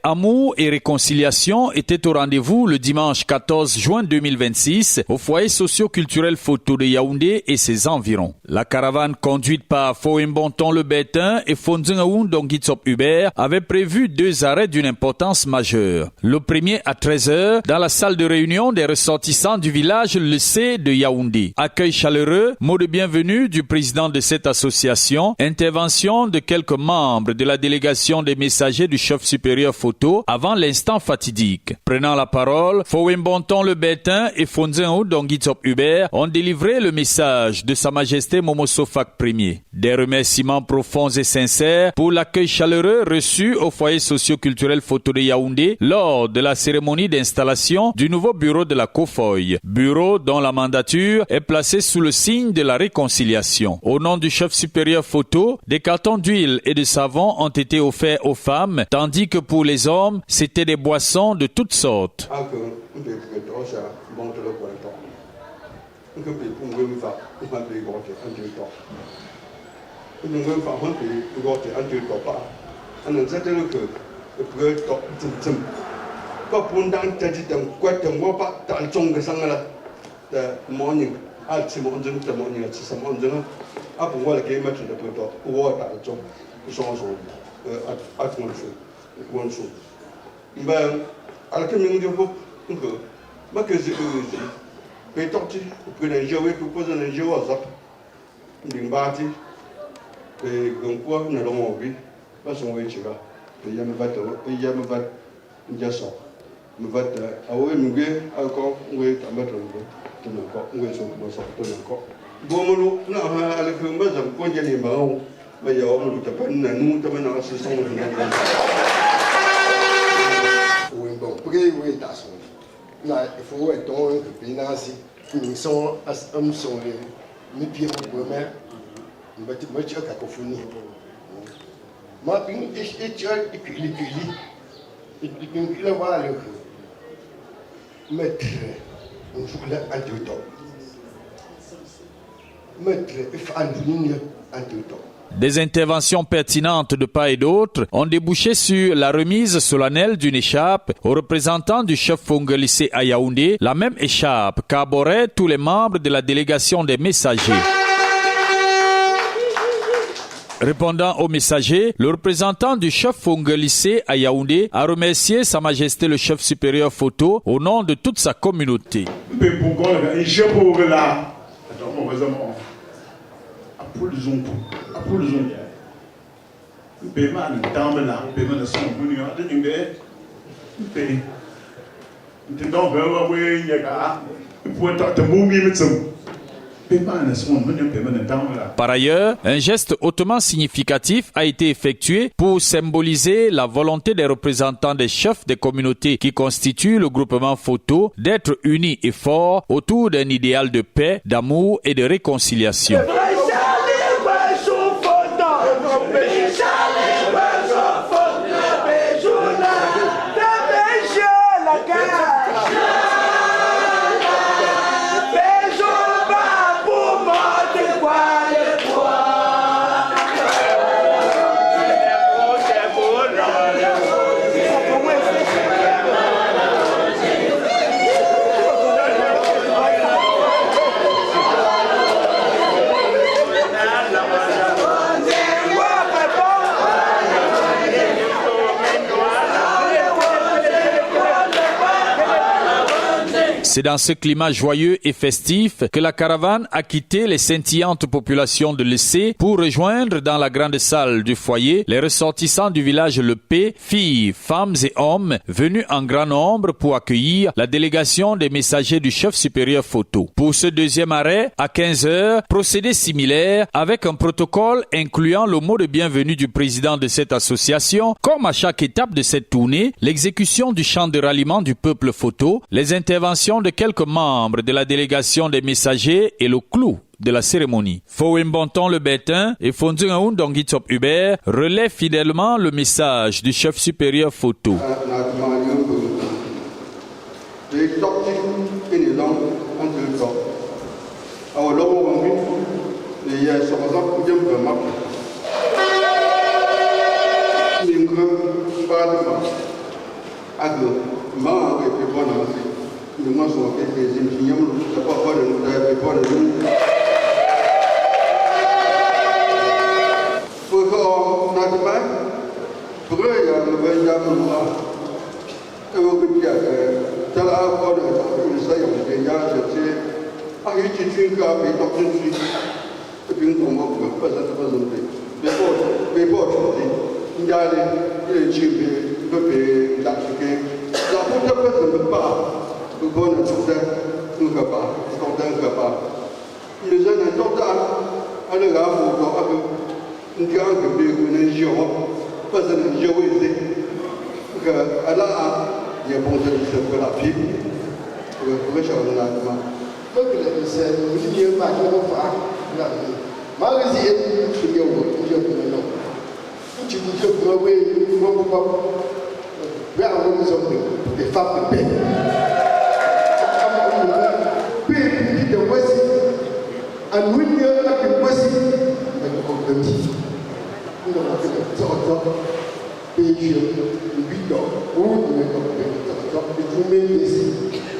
amour et réconciliation étaient au rendez-vous le dimanche 14 juin 2026 au foyer socio-culturel photo de Yaoundé et ses environs. La caravane conduite par Foembonton Le Bétain et Fonzengaoun Dongitsop Hubert avait prévu 2 arrêts d'une importance majeure. Le premier à 13h dans la salle de réunion des ressortissants du village Le C de Yaoundé. Accueil chaleureux, mot de bienvenue du président de cette association, intervention de quelques membres de la délégation des messagers du chef supérieur photo avant l'instant fatidique. Prenant la parole, Foembonton Le Bétain et Fonzengaoun Dongitsop Hubert ont délivré le message de Sa Majesté Momo Sofak Ier. Des remerciements profonds et sincères pour l'accueil chaleureux reçu au foyer socio-culturel photo de Yaoundé lors de la cérémonie d'installation du nouveau bureau de la COFOY. Bureau dont la mandature est placée sous le signe de la réconciliation. Au nom du chef supérieur photo, des cartons d'huile et de savon ont été offerts aux femmes, tandis que pour les hommes, c'était des boissons de toutes sortes. Des interventions pertinentes de part et d'autre ont débouché sur la remise solennelle d'une écharpe aux représentants du chef Fongelissé à Yaoundé, la même écharpe qu'arboraient tous les membres de la délégation des messagers. Répondant aux messagers, le représentant du chef Fongelissé à Yaoundé a remercié Sa Majesté le chef supérieur photo au nom de toute sa communauté. Par ailleurs, un geste hautement significatif a été effectué pour symboliser la volonté des représentants des chefs des communautés qui constituent le groupement photo d'être unis et forts autour d'un idéal de paix, d'amour et de réconciliation. C'est dans ce climat joyeux et festif que la caravane a quitté les scintillantes populations de l'Essé pour rejoindre dans la grande salle du foyer les ressortissants du village Le P, filles, femmes et hommes venus en grand nombre pour accueillir la délégation des messagers du chef supérieur photo. Pour ce deuxième arrêt, à 15h, procédé similaire avec un protocole incluant le mot de bienvenue du président de cette association, comme à chaque étape de cette tournée, l'exécution du chant de ralliement du peuple photo, les interventions de quelques membres de la délégation des messagers et le clou de la cérémonie. Foembonton Le Bétain et Fonzengaoun Dongitsop Hubert relaient fidèlement le message du chef supérieur photo.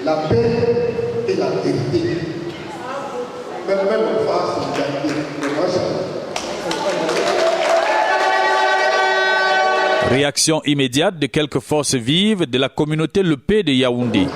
La paix et la vérité. Même en face de la vérité. Réaction immédiate de quelques forces vives de la communauté Le P de Yaoundé.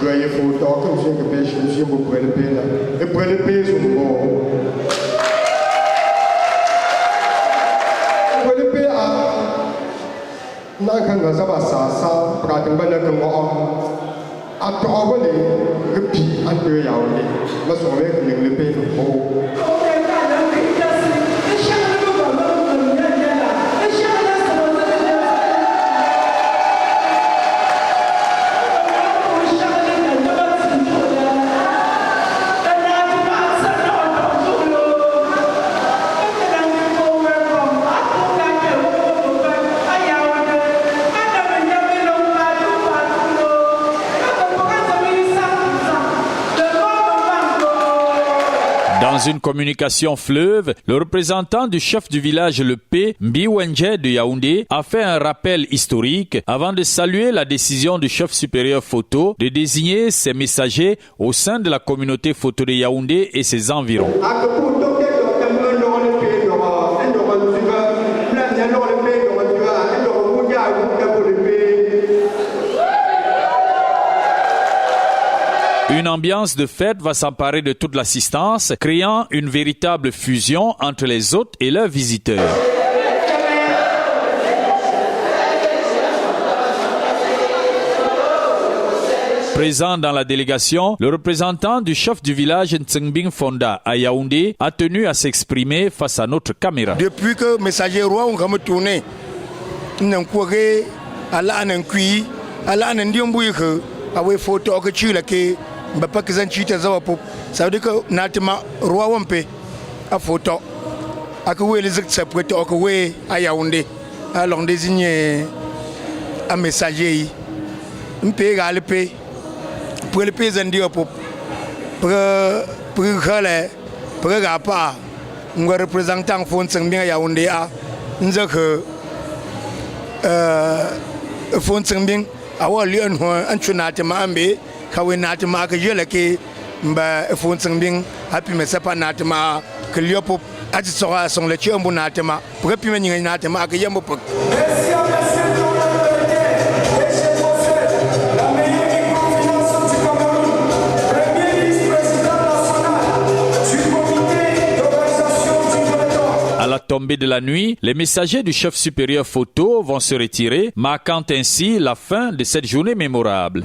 Dans une communication fleuve, le représentant du chef du village Le P, Mbiwenje de Yaoundé, a fait un rappel historique avant de saluer la décision du chef supérieur photo de désigner ses messagers au sein de la communauté photo de Yaoundé et ses environs. Une ambiance de fête va s'emparer de toute l'assistance, créant une véritable fusion entre les hôtes et leurs visiteurs. Présent dans la délégation, le représentant du chef du village Ntsengbing Fonda à Yaoundé a tenu à s'exprimer face à notre caméra. Depuis que le messager roi a tourné, nous avons à la Nankui, à la Nandiambouike, à la photo que tu as fait. Ça veut dire que Natima roi Wampe a photo. À que les acceptent à Yaoundé, allons désigner un messager. Un pays à l'épée. Pour les pays indiens, pour le pas, un représentant Fondseng bien Yaoundé a nous que Fondseng bien a eu un chunatima ambe. Kawe natima que je l'ai mba Fondseng bien happy mais c'est pas natima que l'iopo a dit sera son le chumbo natima pour puis mener natima que yambo. À la tombée de la nuit, les messagers du chef supérieur photo vont se retirer, marquant ainsi la fin de cette journée mémorable.